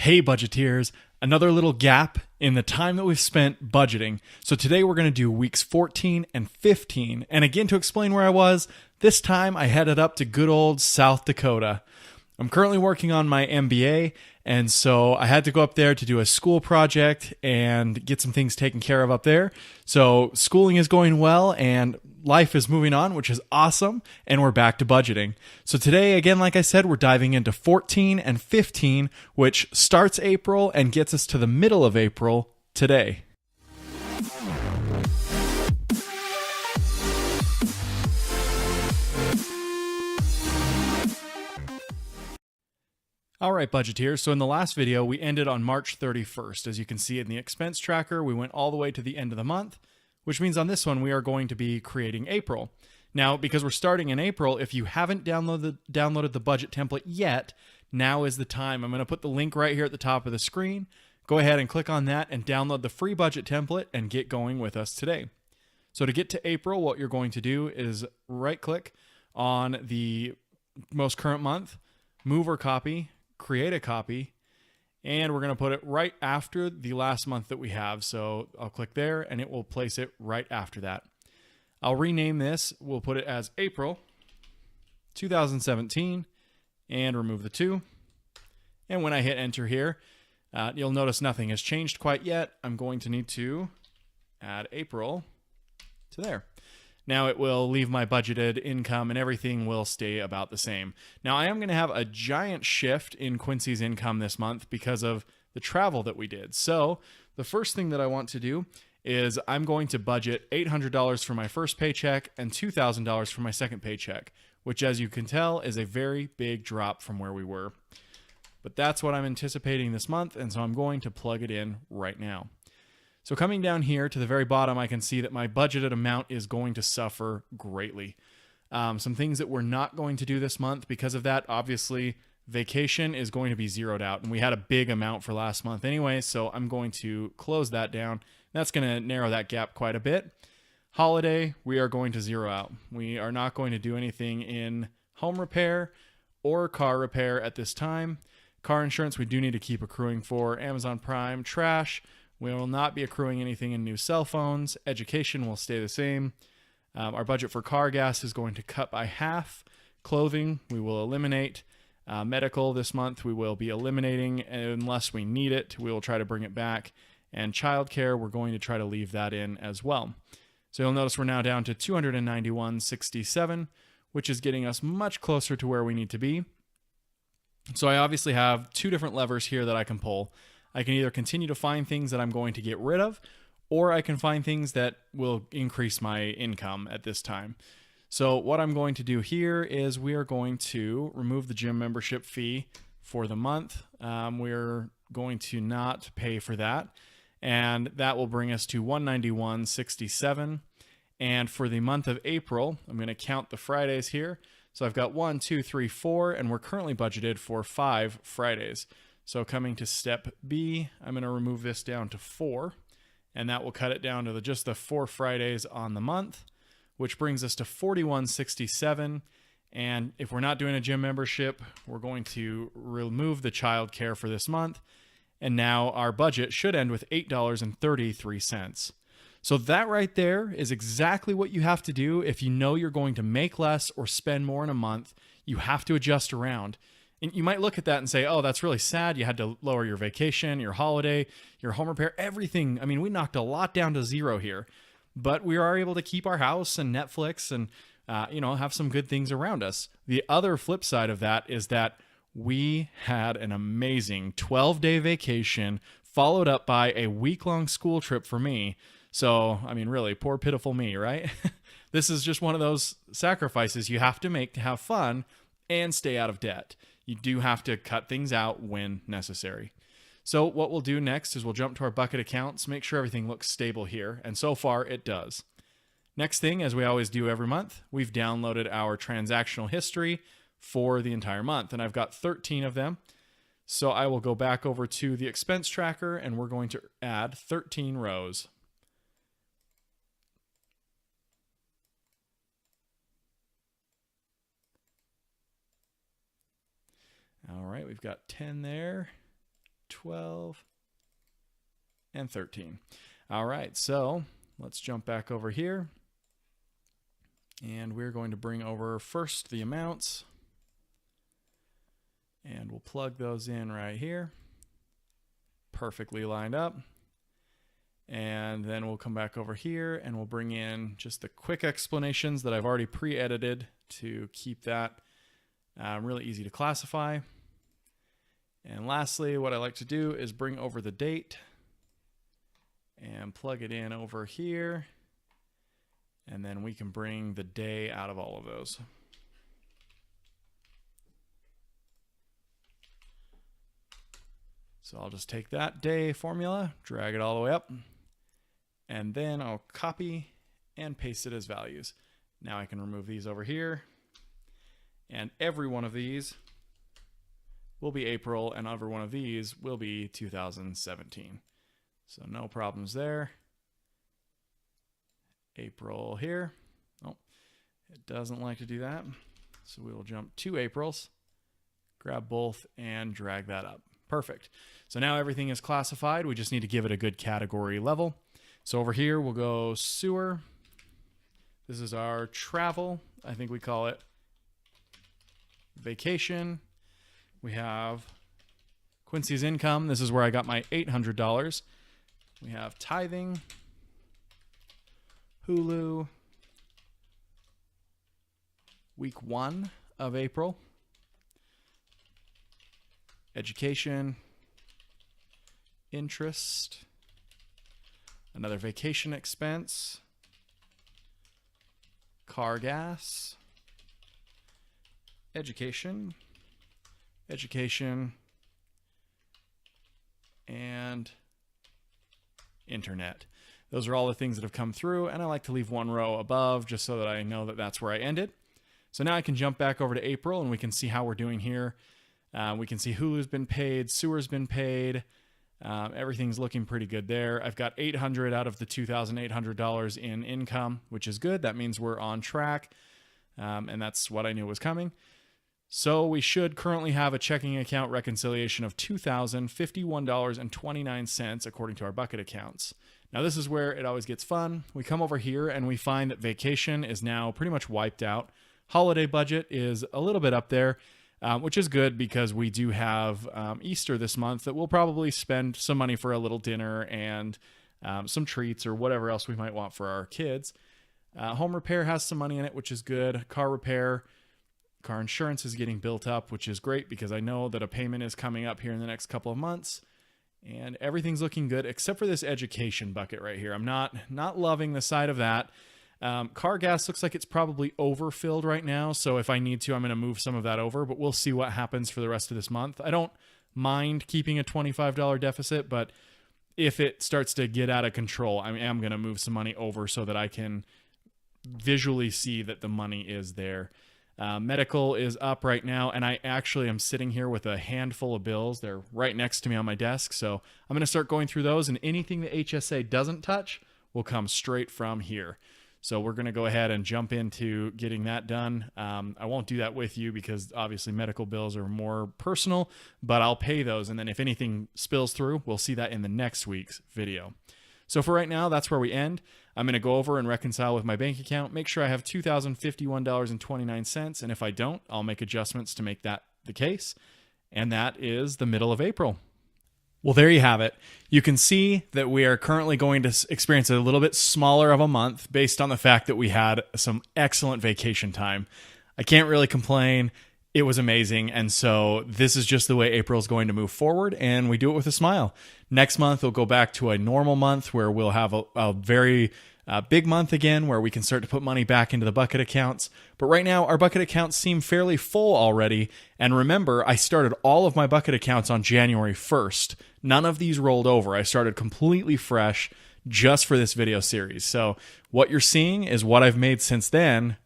Hey budgeteers, another little gap in the time that we've spent budgeting. So today we're going to do weeks 14 and 15. And again, to explain where I was, this time I headed up to good old South Dakota. I'm currently working on my MBA, and so I had to go up there to do a school project and get some things taken care of up there. So schooling is going well and life is moving on, which is awesome, and we're back to budgeting. So today, again, like I said, we're diving into 14 and 15, which starts April and gets us to the middle of April today. All right, budgeteers. So in the last video, we ended on March 31st. As you can see in the expense tracker, we went all the way to the end of the month, which means on this one, we are going to be creating April. Now, because we're starting in April, if you haven't downloaded the budget template yet, now is the time. I'm going to put the link right here at the top of the screen. Go ahead and click on that and download the free budget template and get going with us today. So to get to April, what you're going to do is right-click on the most current month, move or copy, create a copy, and we're going to put it right after the last month that we have. So I'll click there and it will place it right after that. I'll rename this. We'll put it as April 2017 and remove the 2. And when I hit enter here, you'll notice nothing has changed quite yet. I'm going to need to add April to there. Now it will leave my budgeted income and everything will stay about the same. Now I am going to have a giant shift in Quincy's income this month because of the travel that we did. So the first thing that I want to do is I'm going to budget $800 for my first paycheck and $2,000 for my second paycheck, which as you can tell is a very big drop from where we were. But that's what I'm anticipating this month, and so I'm going to plug it in right now. So coming down here to the very bottom, I can see that my budgeted amount is going to suffer greatly. Some things that we're not going to do this month because of that, obviously, vacation is going to be zeroed out. And we had a big amount for last month anyway, so I'm going to close that down. That's going to narrow that gap quite a bit. Holiday, we are going to zero out. We are not going to do anything in home repair or car repair at this time. Car insurance, we do need to keep accruing for. Amazon Prime, trash. We will not be accruing anything in new cell phones. Education will stay the same. Our budget for car gas is going to cut by half. Clothing, we will eliminate. Medical this month, we will be eliminating unless we need it. We will try to bring it back. And childcare, we're going to try to leave that in as well. So you'll notice we're now down to $291.67, which is getting us much closer to where we need to be. So I obviously have two different levers here that I can pull. I can either continue to find things that I'm going to get rid of, or I can find things that will increase my income at this time. So what I'm going to do here is we are going to remove the gym membership fee for the month. We're going to not pay for that, and that will bring us to $191.67. And for the month of April, I'm going to count the Fridays here. So I've got 1, 2, 3, 4, and we're currently budgeted for 5 Fridays. So coming to step B, I'm going to remove this down to 4, and that will cut it down to just the 4 Fridays on the month, which brings us to $41.67. And if we're not doing a gym membership, we're going to remove the child care for this month. And now our budget should end with $8.33. So that right there is exactly what you have to do if you know you're going to make less or spend more in a month. You have to adjust around. And you might look at that and say, oh, that's really sad. You had to lower your vacation, your holiday, your home repair, everything. I mean, we knocked a lot down to zero here, but we are able to keep our house and Netflix and, have some good things around us. The other flip side of that is that we had an amazing 12-day vacation followed up by a week-long school trip for me. So, I mean, really, poor pitiful me, right? This is just one of those sacrifices you have to make to have fun and stay out of debt. You do have to cut things out when necessary. So what we'll do next is we'll jump to our bucket accounts, make sure everything looks stable here, and so far it does. Next thing, as we always do every month, we've downloaded our transactional history for the entire month, and I've got 13 of them. So I will go back over to the expense tracker, and we're going to add 13 rows. All right, we've got 10 there, 12, and 13. All right, so let's jump back over here. And we're going to bring over first the amounts. And we'll plug those in right here. Perfectly lined up. And then we'll come back over here and we'll bring in just the quick explanations that I've already pre-edited to keep that really easy to classify. And lastly, what I like to do is bring over the date and plug it in over here. And then we can bring the day out of all of those. So I'll just take that day formula, drag it all the way up, and then I'll copy and paste it as values. Now I can remove these over here, and every one of these will be April, and every one of these will be 2017. So no problems there. April here. Oh, it doesn't like to do that. So we will jump 2 Aprils, grab both, and drag that up. Perfect. So now everything is classified. We just need to give it a good category level. So over here, we'll go sewer. This is our travel. I think we call it vacation. We have Quincy's income. This is where I got my $800. We have tithing, Hulu, week 1 of April, education, interest, another vacation expense, car gas, education, and internet. Those are all the things that have come through, and I like to leave one row above just so that I know that that's where I ended. So now I can jump back over to April, and we can see how we're doing here. We can see Hulu's been paid, sewer's been paid. Everything's looking pretty good there. I've got $800 out of the $2,800 in income, which is good. That means we're on track, and that's what I knew was coming. So we should currently have a checking account reconciliation of $2,051.29 according to our bucket accounts. Now this is where it always gets fun. We come over here and we find that vacation is now pretty much wiped out. Holiday budget is a little bit up there, which is good because we do have Easter this month that we'll probably spend some money for a little dinner and some treats or whatever else we might want for our kids. Home repair has some money in it, which is good. Car repair, car insurance is getting built up, which is great because I know that a payment is coming up here in the next couple of months. And everything's looking good except for this education bucket right here. I'm not loving the side of that. Car gas looks like it's probably overfilled right now. So if I need to, I'm going to move some of that over, but we'll see what happens for the rest of this month. I don't mind keeping a $25 deficit, but if it starts to get out of control, I am going to move some money over so that I can visually see that the money is there. Medical is up right now, and I actually am sitting here with a handful of bills. They're right next to me on my desk, so I'm going to start going through those, and anything the HSA doesn't touch will come straight from here. So we're going to go ahead and jump into getting that done. I won't do that with you because obviously medical bills are more personal, but I'll pay those, and then if anything spills through, we'll see that in the next week's video. So for right now, that's where we end. I'm going to go over and reconcile with my bank account, make sure I have $2,051.29, and if I don't, I'll make adjustments to make that the case. And that is the middle of April. Well, there you have it. You can see that we are currently going to experience a little bit smaller of a month based on the fact that we had some excellent vacation time. I can't really complain. It was amazing. And so this is just the way April is going to move forward, and we do it with a smile. Next month, we'll go back to a normal month where we'll have a very big month again where we can start to put money back into the bucket accounts. But right now, our bucket accounts seem fairly full already. And remember, I started all of my bucket accounts on January 1st. None of these rolled over. I started completely fresh just for this video series. So what you're seeing is what I've made since then.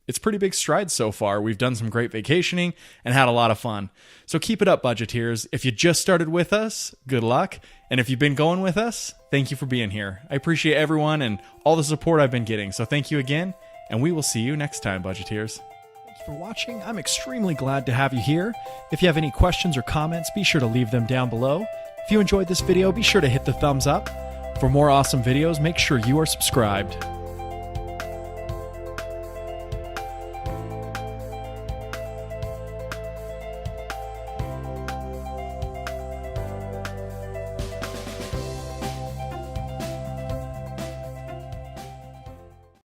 It's pretty big strides so far. We've done some great vacationing and had a lot of fun. So keep it up, budgeteers. If you just started with us, good luck. And if you've been going with us, thank you for being here. I appreciate everyone and all the support I've been getting. So thank you again, and we will see you next time, budgeteers. Thank you for watching. I'm extremely glad to have you here. If you have any questions or comments, be sure to leave them down below. If If you enjoyed this video, be sure to hit the thumbs up. For more awesome videos, make sure you are subscribed.